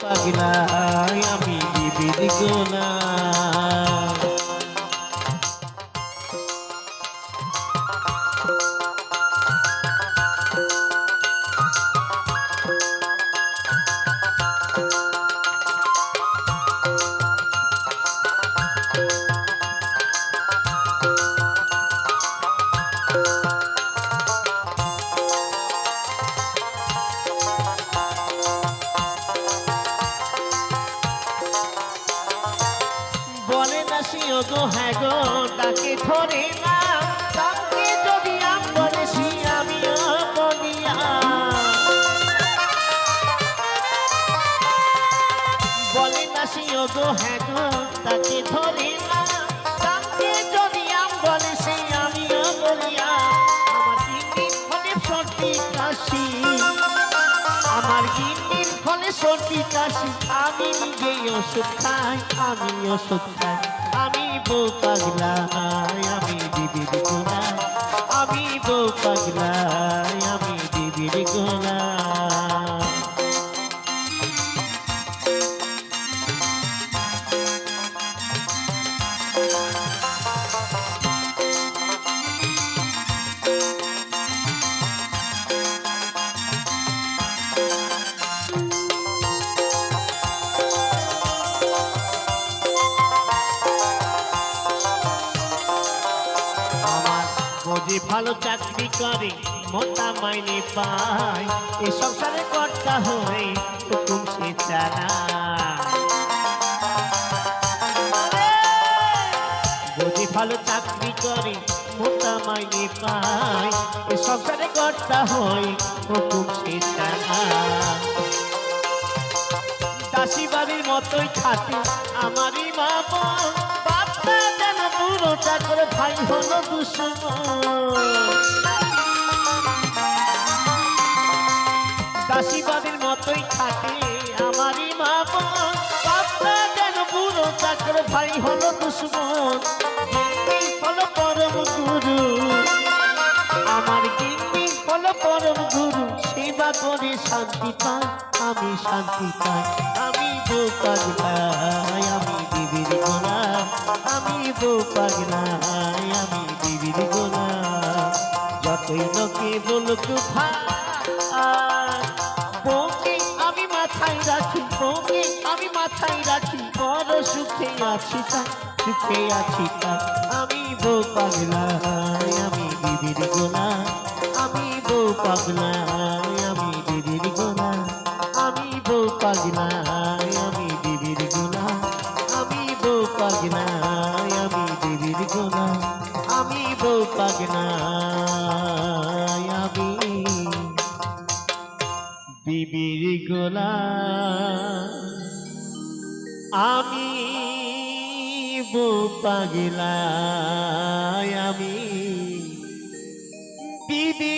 পাগলায় আমি বিবির গোলাম। বলে না সিও গো হ্যাঁ গো তাকে ধরে না, তাকে যদি আমি বলেছি আমিও বলিয়া। বলে না সিও গো হ্যাঁ গো তাকে ধরে না, তাকে যদি আমি বলেছি আমিও বলিয়া। আমার গিন্নির ফলে সর্দি কাশি, আমার গিন্নির ফলে সর্দি কাশি, আমি নিজেই ওষুধ খাই, আমি ওষুধ খাই। আমি বউ পাগলায় আমি বিবির গোলাম, আমি বউ পাগলায় আমি বিবির গোলাম। যে ভালো চাকরি করে মোটা মাইনে পায়, এ সংসারে কর্তা হয়ে হুকুম সে চালায়। যে ভালো চাকরি করে মোটা মাইনে পায়, এ সংসারে কর্তা হয়ে হুকুম সে চালায়। দাসী বাড়ির মতোই থাকে আমারই মা বোন, বাপটা যেন বুড়ো চাকর ভাই হলো দুশ্মন। দাসী বাড়ির মতোই থাকে আমারই মা বোন, বাপটা যেন বুড়ো চাকর ভাই হলো দুশ্মন। গিন্নি হলো পরম গুরু, আমার গিন্নি হলো পরম গুরু, সেবা করে শান্তি পাই, আমি শান্তি পাই। আমি বউ পাগলায় আমি বিবির গোলাম, আমি বউ পাগলায় আমি বিবির গোলাম। যতই লোকে বলুক ভাই, বউকে আমি মাথায় রাখি, বউকে আমি মাথায় রাখি, বড় সুখে আছি তাই, সুখে আছি তাই। আমি বউ পাগলায় আমি বিবির গোলাম, আমি বউ পাগলায় আমি বিবির গোলাম, আমি বউ পাগলায় আমি বিবির গোলাম, আমি বউ পাগলায় আমি বিবির গোলাম, আমি বউ পাগলায় আমি বিবির গোলাম, আমি বউ পাগলায় আমি বিবির